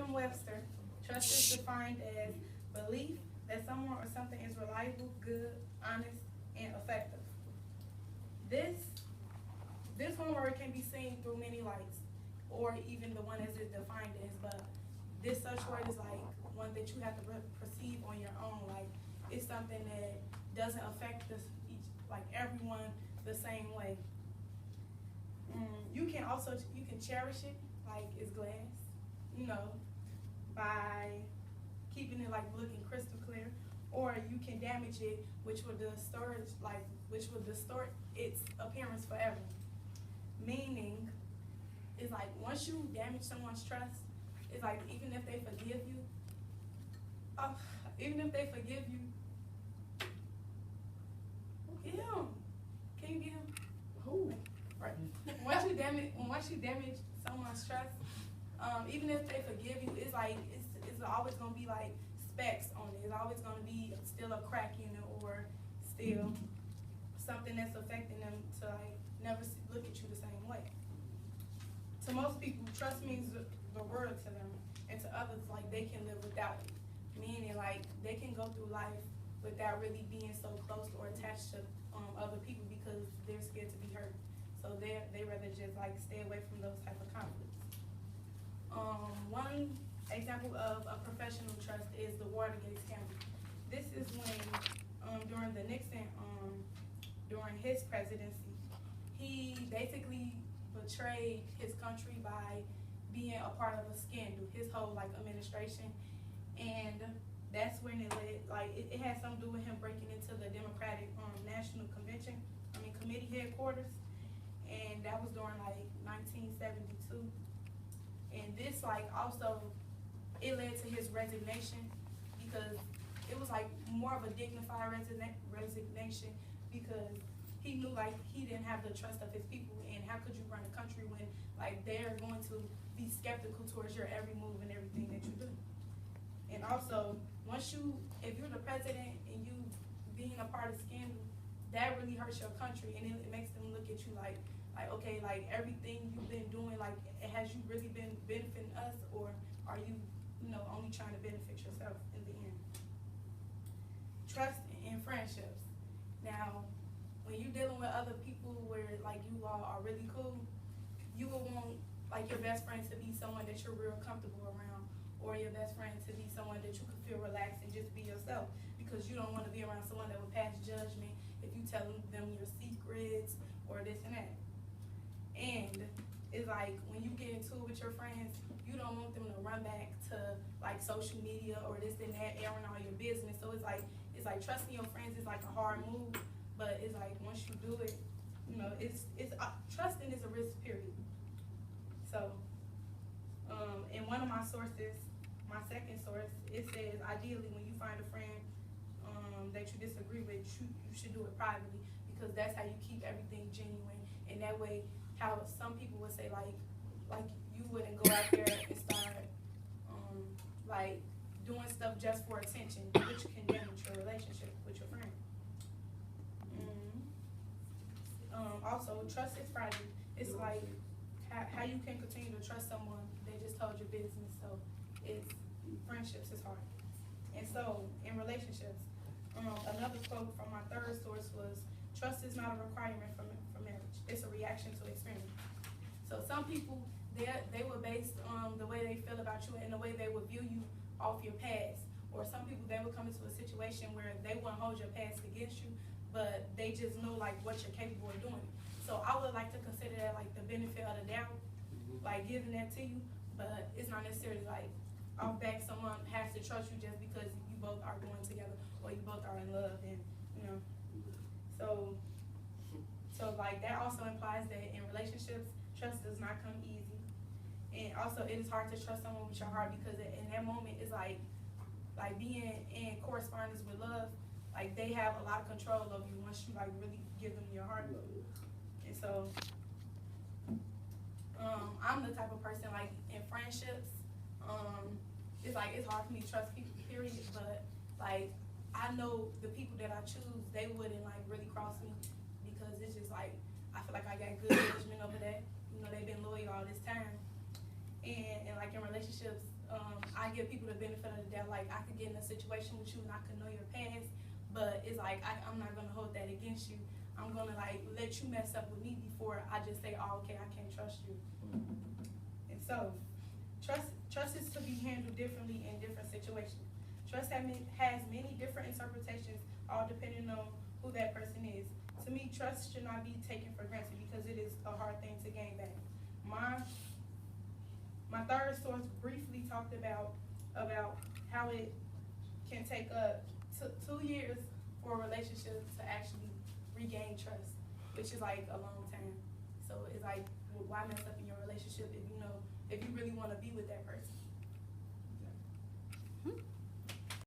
Merriam-Webster, trust is defined as belief that someone or something is reliable, good, honest, and effective. This this one word can be seen through many lights, or even the one as it's defined as, but this such word is like one that you have to perceive on your own. Like it's something that doesn't affect everyone the same way. You can also cherish it like it's glass, you know, by keeping it like looking crystal clear, or you can damage it, which will distort its appearance forever. Meaning, it's like once you damage someone's trust, it's like even if they forgive you, uh, even if they forgive you, get him. Can you get him? Who? Right. Once you damage someone's trust, even if they forgive you, it's like it's always gonna be like specks on it. It's always gonna be still a crack in it, or still something that's affecting them to like never look at you the same way. To most people, trust means the world to them, and to others, like they can live without it. Meaning, like they can go through life without really being so close or attached to other people because they're scared to be hurt. So they rather just like stay away from those type of conflicts. One example of a professional trust is the Watergate scandal. This is when during the Nixon during his presidency, he basically betrayed his country by being a part of a scandal, his whole like administration, and that's when it led, like it had something to do with him breaking into the Democratic National Committee headquarters, and that was during like 1972. And this like also it led to his resignation because it was like more of a dignified resignation because he knew like he didn't have the trust of his people, and how could you run a country when like they're going to be skeptical towards your every move and everything that you do. And also, if you're the president and you being a part of scandal, that really hurts your country, and it makes them look at you like okay, like everything you've been doing, like has you really been benefiting us, or are you, only trying to benefit yourself in the end? Trust in friendships. Now, when you're dealing with other people where like you all are really cool, you will want like your best friend to be someone that you're real comfortable around, or your best friend to be someone that you can feel relaxed and just be yourself, because you don't want to be around someone that will pass judgment if you tell them your secrets or this and that. And it's like when you get into it with your friends, you don't want them to run back to like social media or this and that, airing all your business. So it's like trusting your friends is like a hard move, but it's like once you do it, it's trusting is a risk, period. So, in one of my sources, my second source, it says ideally when you find a friend that you disagree with, you should do it privately, because that's how you keep everything genuine. And that way, how some people would say like you wouldn't go out there and start like doing stuff just for attention, which can damage your relationship with your friend. Also, trust is fragile. It's like how you can continue to trust someone that just told your business. So friendships is hard. And so in relationships, another quote from my third source was, trust is not a requirement for marriage. It's a reaction to experience. So some people, they were based on the way they feel about you and the way they would view you off your past. Or some people, they would come into a situation where they wouldn't hold your past against you, but they just know like what you're capable of doing. So I would like to consider that like the benefit of the doubt, like giving that to you, but it's not necessarily like off back someone has to trust you just because you both are going together or you both are in love, and so like that also implies that in relationships, trust does not come easy. And also it is hard to trust someone with your heart, because in that moment it's like being in correspondence with love, like they have a lot of control over you once you like really give them your heart. And so I'm the type of person like in friendships, it's like it's hard for me to trust people, period, but like I know the people that I choose, they wouldn't like really cross me, because it's just like I feel like I got good judgment over that. They've been loyal all this time. and like in relationships, I give people the benefit of the doubt. Like I could get in a situation with you and I could know your past, but it's like I'm not gonna hold that against you. I'm gonna like let you mess up with me before I just say, oh, okay, I can't trust you. And so, trust is to be handled differently in different situations. Trust has many different interpretations, all depending on who that person is. To me, trust should not be taken for granted because it is a hard thing to gain back. My third source briefly talked about how it can take up 2 years for a relationship to actually regain trust, which is like a long time. So it's like, well, why mess up in your relationship if you really want to be with that person?